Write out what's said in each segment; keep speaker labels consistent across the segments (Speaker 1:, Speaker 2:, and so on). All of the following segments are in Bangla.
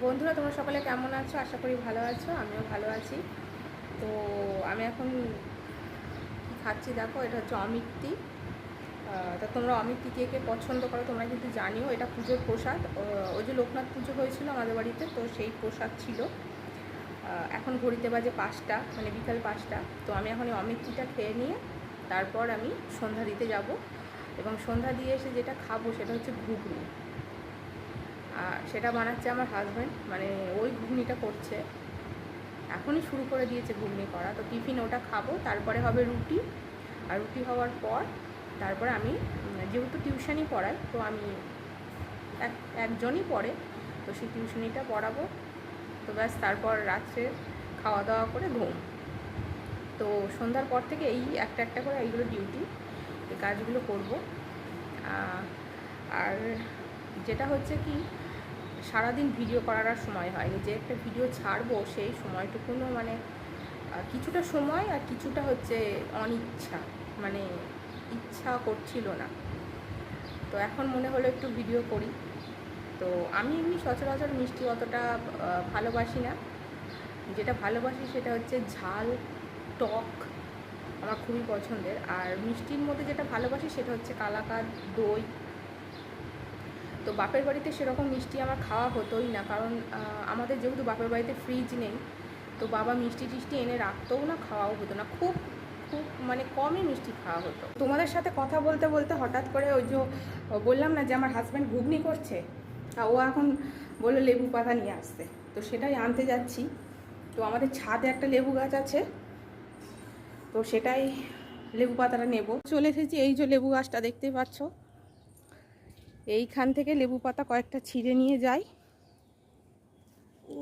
Speaker 1: বন্ধুরা, তোমরা সকলে কেমন আছো? আশা করি ভালো আছো। আমিও ভালো আছি। তো আমি এখন খাচ্ছি, দেখো, এটা হচ্ছে অমিত্তি। তা তোমরা অমিত্তি কে কে পছন্দ করো তোমরা কিন্তু জানিও। এটা পুজোর প্রসাদ। ওই যে লোকনাথ পুজো হয়েছিল আমাদের বাড়িতে, তো সেই প্রসাদ ছিল। এখন ঘড়িতে বাজে 5টা, মানে বিকাল 5টা। তো আমি এখন এই অমিত্তিটা খেয়ে নিয়ে তারপর আমি সন্ধ্যা দিতে যাব, এবং সন্ধ্যা দিয়ে এসে যেটা খাবো সেটা হচ্ছে ঘুগনি। সেটা বানাচ্ছে আমার হাজব্যান্ড, মানে ওই ঘুগনিটা করছে, এখনই শুরু করে দিয়েছে ঘুগনি করা। তো টিফিন ওটা খাবো, তারপরে হবে রুটি। আর রুটি হওয়ার পর তারপরে আমি, যেহেতু টিউশনি পড়াই, তো আমি একজনই পড়ে, তো সেই টিউশনিটা পড়াবো। তো ব্যাস, তারপর রাত্রে খাওয়া দাওয়া করে ঘুম। তো সন্ধ্যার পর থেকে এই একটা একটা করে এইগুলো ডিউটি, এই কাজগুলো করব। আর যেটা হচ্ছে কি, সারাদিন ভিডিও করার আর সময় হয়নি। যে একটা ভিডিও ছাড়বো সেই সময়টুকুনও মানে কিছুটা সময় আর কিছুটা হচ্ছে অনিচ্ছা, মানে ইচ্ছা করছিল না। তো এখন মনে হলো একটু ভিডিও করি। তো আমি এমনি সচরাচর মিষ্টি অতটা ভালোবাসি না। যেটা ভালোবাসি সেটা হচ্ছে ঝাল, টক আমার খুবই পছন্দের। আর মিষ্টির মধ্যে যেটা ভালোবাসি সেটা হচ্ছে কালাকাঁদ, দই। তো বাপের বাড়িতে সেরকম মিষ্টি আমার খাওয়া হতোই না, কারণ আমাদের যেহেতু বাপের বাড়িতে ফ্রিজ নেই, তো বাবা মিষ্টি টিষ্টি এনে রাখতেও না, খাওয়াও হতো না। খুব খুব মানে কমই মিষ্টি খাওয়া হতো। তোমাদের সাথে কথা বলতে বলতে হঠাৎ করে ওই যে বললাম না যে আমার হাজব্যান্ড ঘুগনি করছে, ও এখন বললো লেবু পাতা নিয়ে আসতে, তো সেটাই আনতে যাচ্ছি। তো আমাদের ছাদে একটা লেবু গাছ আছে, তো সেটাই লেবু পাতাটা নেব। চলে এসেছি, এই যে লেবু গাছটা দেখতেই পাচ্ছ, এইখান থেকে লেবু পাতা কয়েকটা ছিঁড়ে নিয়ে যাই। ও,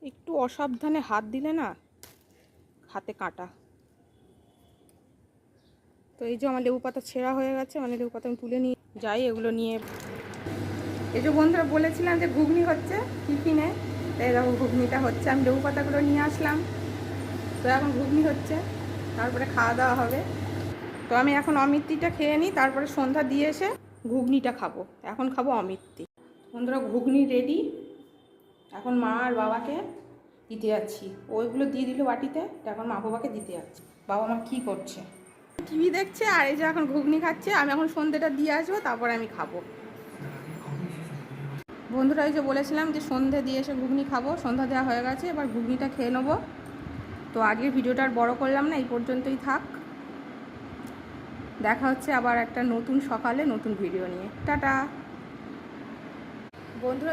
Speaker 1: একটু অসাবধানে হাত দিলে না হাতে কাঁটা। তো এই যে আমার লেবু পাতা ছেঁড়া হয়ে গেছে, মানে লেবু পাতা আমি তুলে নিয়ে যাই এগুলো নিয়ে। এই যে বন্ধুরা বলেছিলাম যে ঘুগনি হচ্ছে টিফিনে, তাই দেখো ঘুগনিটা হচ্ছে। আমি লেবু পাতাগুলো নিয়ে আসলাম, তো এখন ঘুগনি হচ্ছে, তারপরে খাওয়া দাওয়া হবে। তো আমি এখন অমিত্তিটা খেয়ে নিই, তারপরে সন্ধ্যা দিয়ে এসে ঘুগনিটা খাবো। এখন খাবো অমিত্তি। বন্ধুরা, ঘুগনি রেডি। এখন মা আর বাবাকে দিতে যাচ্ছি। ওইগুলো দিয়ে দিল বাটিতে, এখন মা বাবাকে দিতে যাচ্ছি। বাবা মা কী করছে? টিভি দেখছে, আর এই যে এখন ঘুগনি খাচ্ছে। আমি এখন সন্ধ্যেটা দিয়ে আসবো, তারপরে আমি খাবো। বন্ধুরা, এই যে বলেছিলাম যে সন্ধ্যে দিয়ে এসে ঘুগনি খাবো, সন্ধ্যা দেওয়া হয়ে গেছে, এবার ঘুগনিটা খেয়ে নেবো। তো আজকের ভিডিওটা আর বড় করলাম না, এই পর্যন্তই থাক। দেখা হচ্ছে আবার একটা নতুন সকালে নতুন ভিডিও নিয়ে। টাটা বন্ধুরা।